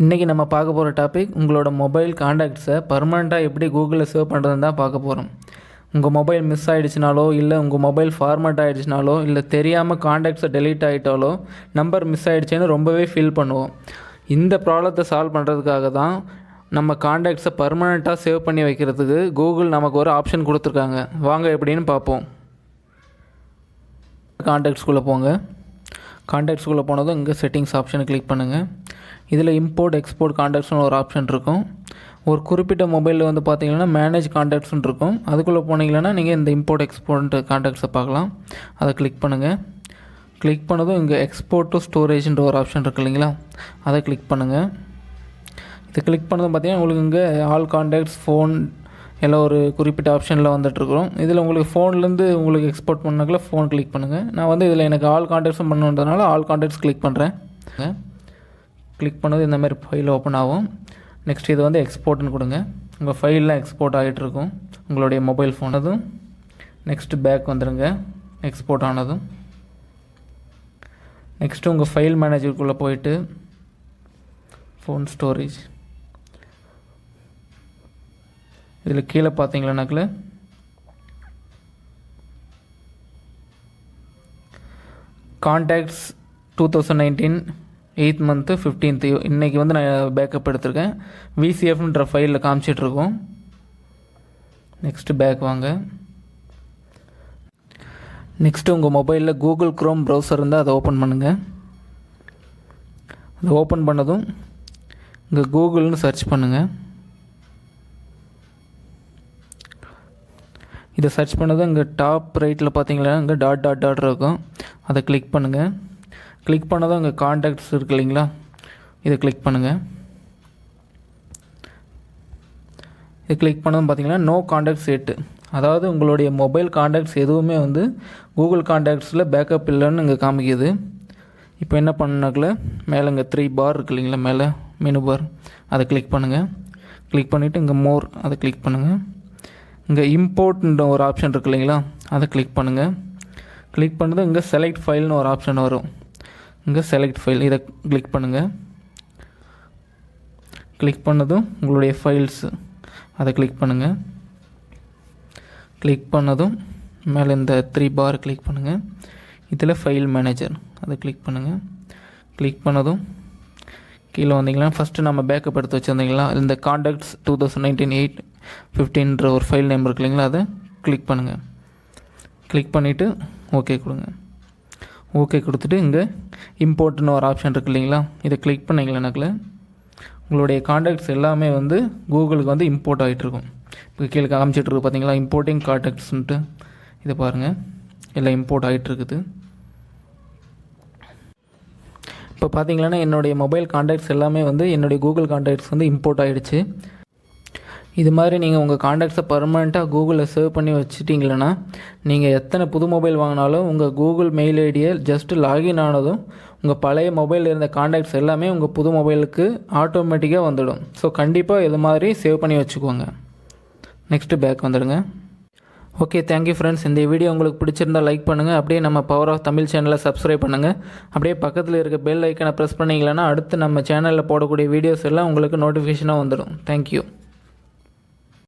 இன்றைக்கி நம்ம பார்க்க போகிற டாபிக் உங்களோட மொபைல் காண்டாக்ட்ஸை பர்மனெண்ட்டாக எப்படி கூகுளில் சேவ் பண்ணுறதுன்னு தான் பார்க்க போகிறோம். உங்கள் மொபைல் மிஸ் ஆகிடுச்சினாலோ இல்லை உங்கள் மொபைல் ஃபார்மேட் ஆகிடுச்சினாலோ இல்லை தெரியாமல் காண்டாக்ட்ஸை டெலீட் ஆகிட்டாலோ நம்பர் மிஸ் ஆகிடுச்சின்னு ரொம்பவே ஃபீல் பண்ணுவோம். இந்த ப்ராப்ளத்தை சால்வ் பண்ணுறதுக்காக தான் நம்ம காண்டாக்ட்ஸை பர்மனெண்ட்டாக சேவ் பண்ணி வைக்கிறதுக்கு கூகுள் நமக்கு ஒரு ஆப்ஷன் கொடுத்துருக்காங்க. வாங்க எப்படின்னு பார்ப்போம். காண்டாக்ட்ஸ்குள்ளே போங்க. காண்டாக்ட்ஸ்குள்ளே போனதும் இங்கே செட்டிங்ஸ் ஆப்ஷனை கிளிக் பண்ணுங்கள். இதில் இம்போர்ட் எக்ஸ்போர்ட் காண்டாக்ட்ஸ்னு ஒரு ஆப்ஷன் இருக்கும். ஒரு குறிப்பிட்ட மொபைலில் வந்து பார்த்தீங்கன்னா மேனேஜ் காண்டாக்ட்ஸ்னு இருக்கும். அதுக்குள்ளே போனீங்கன்னா நீங்கள் இந்த இம்போர்ட் எக்ஸ்போர்ட் காண்டாக்ட்ஸை பார்க்கலாம். அதை கிளிக் பண்ணுங்கள். கிளிக் பண்ணதும் இங்கே எக்ஸ்போர்ட் டு ஸ்டோரேஜ்ன்ற ஒரு ஆப்ஷன் இருக்குது இல்லைங்களா, அதை கிளிக் பண்ணுங்கள். இது கிளிக் பண்ணதும் பார்த்தீங்கன்னா உங்களுக்கு இங்கே ஆல் காண்டாக்ட்ஸ் ஃபோன் எல்லாம் ஒரு குறிப்பிட்ட ஆப்ஷனில் வந்துட்டுருக்குறோம். இதில் உங்களுக்கு ஃபோன்லேருந்து உங்களுக்கு எக்ஸ்போர்ட் பண்ணக்குள்ள ஃபோன் கிளிக் பண்ணுங்கள். நான் வந்து இதில் எனக்கு ஆல் காண்டாக்ட்ஸும் பண்ணுன்றதுனால ஆல் காண்டாக்ட்ஸ் கிளிக் பண்ணுறேன். கிளிக் பண்ணது இந்த மாதிரி ஃபைல் ஓப்பன் ஆகும். நெக்ஸ்ட் இது வந்து எக்ஸ்போர்ட்னு கொடுங்க. உங்கள் ஃபைல்லாம் எக்ஸ்போர்ட் ஆகிட்டுருக்கும் உங்களுடைய மொபைல் ஃபோன். அதுவும் நெக்ஸ்ட்டு பேக் வந்துடுங்க. எக்ஸ்போர்ட் ஆனதும் நெக்ஸ்ட்டு உங்கள் ஃபைல் மேனேஜருக்குள்ளே போயிட்டு ஃபோன் ஸ்டோரேஜ் இதில் கீழே பார்த்தீங்கன்னாக்கில் காண்டாக்ட்ஸ் 2019 8th month 15th இன்றைக்கி வந்து நான் பேக்கப் எடுத்திருக்கேன். விசிஎஃப்ன்ற ஃபைலில் காமிச்சிட்ருக்கோம். நெக்ஸ்ட்டு பேக் வாங்க. நெக்ஸ்ட்டு உங்கள் மொபைலில் கூகுள் க்ரோம் ப்ரௌசர் இருந்தால் அதை ஓப்பன் பண்ணுங்கள். அதை ஓப்பன் பண்ணதும் இங்கே கூகுள்னு சர்ச் பண்ணுங்கள். இதை சர்ச் பண்ணதும் இங்கே டாப் ரைட்டில் பார்த்தீங்களா இங்கே டாட் இருக்கும். அதை கிளிக் பண்ணுங்கள். கிளிக் பண்ணதும் இங்கே காண்டாக்ட்ஸ் இருக்குது இல்லைங்களா, இதை கிளிக் பண்ணுங்கள். இது கிளிக் பண்ணதும் பார்த்தீங்கன்னா நோ காண்டாக்ட்ஸ் செட், அதாவது உங்களுடைய மொபைல் காண்டாக்ட்ஸ் எதுவுமே வந்து கூகுள் காண்டாக்ட்ஸில் பேக்கப் இல்லைன்னு இங்கே காமிக்குது. இப்போ என்ன பண்ணாக்கல மேலே இங்கே 3 பார் இருக்குது இல்லைங்களா, மேலே மெனு பார், அதை கிளிக் பண்ணுங்கள். கிளிக் பண்ணிவிட்டு இங்கே மோர் அதை கிளிக் பண்ணுங்கள். இங்கே இம்போர்ட்ன்ற ஒரு ஆப்ஷன் இருக்குது இல்லைங்களா, அதை கிளிக் பண்ணுங்கள். கிளிக் பண்ணது இங்கே செலக்ட் ஃபைல்னு ஒரு ஆப்ஷன் வரும். இங்கே செலக்ட் ஃபைல் இதை கிளிக் பண்ணுங்கள். கிளிக் பண்ணதும் உங்களுடைய ஃபைல்ஸு அதை கிளிக் பண்ணுங்கள். கிளிக் பண்ணதும் மேலே இந்த 3 பார் கிளிக் பண்ணுங்கள். இதில் ஃபைல் மேனேஜர் அதை கிளிக் பண்ணுங்கள். கிளிக் பண்ணதும் கீழே வந்தீங்கன்னா ஃபஸ்ட்டு நம்ம பேக்கப் எடுத்து வச்சுருந்தீங்களா, இந்த காண்டாக்ட்ஸ் 2019 8/15ன்ற ஒரு ஃபைல் நேம் இருக்கு இல்லைங்களா, அதை கிளிக் பண்ணுங்கள். கிளிக் பண்ணிவிட்டு ஓகே கொடுங்க. ஓகே கொடுத்துட்டு இங்கே இம்போர்ட்னு ஒரு ஆப்ஷன் இருக்குது இல்லைங்களா, இதை கிளிக் பண்ணிங்களேனாக்கில் உங்களுடைய காண்டாக்ட்ஸ் எல்லாமே வந்து கூகுளுக்கு வந்து இம்போர்ட் ஆகிட்டுருக்கும். இப்போ கீழே காமிச்சிட்ருக்கு பார்த்தீங்களா, இம்போர்ட்டிங் காண்டாக்ட்ஸ்ன்ட்டு, இதை பாருங்கள் எல்லாம் இம்போர்ட் ஆகிட்டுருக்குது. இப்போ பார்த்தீங்கன்னா என்னுடைய மொபைல் காண்டாக்ட்ஸ் எல்லாமே வந்து என்னுடைய கூகுள் காண்டாக்ட்ஸ் வந்து இம்போர்ட் ஆகிடுச்சு. இது மாதிரி நீங்கள் உங்கள் காண்டாக்ட்ஸை பர்மனெண்ட்டாக கூகுளில் சேவ் பண்ணி வச்சுட்டிங்களன்னா நீங்கள் எத்தனை புது மொபைல் வாங்கினாலும் உங்கள் கூகுள் மெயில் ஐடியை ஜஸ்ட்டு லாகின் ஆனதும் உங்கள் பழைய மொபைலில் இருந்த காண்டாக்ட்ஸ் எல்லாமே உங்கள் புது மொபைலுக்கு ஆட்டோமேட்டிக்காக வந்துடும். ஸோ கண்டிப்பாக இது மாதிரி சேவ் பண்ணி வச்சுக்கோங்க. நெக்ஸ்ட்டு பேக் வந்துடுங்க. Okay, thank you friends. இந்த வீடியோ உங்களுக்கு பிடிச்சிருந்தால் லைக் பண்ணுங்கள். அப்படியே நம்ம பவர் ஆஃப் தமிழ் சேனலை சப்ஸ்கிரைப் பண்ணுங்கள். அப்படியே பக்கத்தில் இருக்க பெல் ஐக்கனை ப்ரெஸ் பண்ணிங்களன்னா அடுத்து நம்ம சேனலில் போடக்கூடிய வீடியோஸ் எல்லாம் உங்களுக்கு நோட்டிஃபிகேஷனாக வந்துடும். தேங்க்யூ.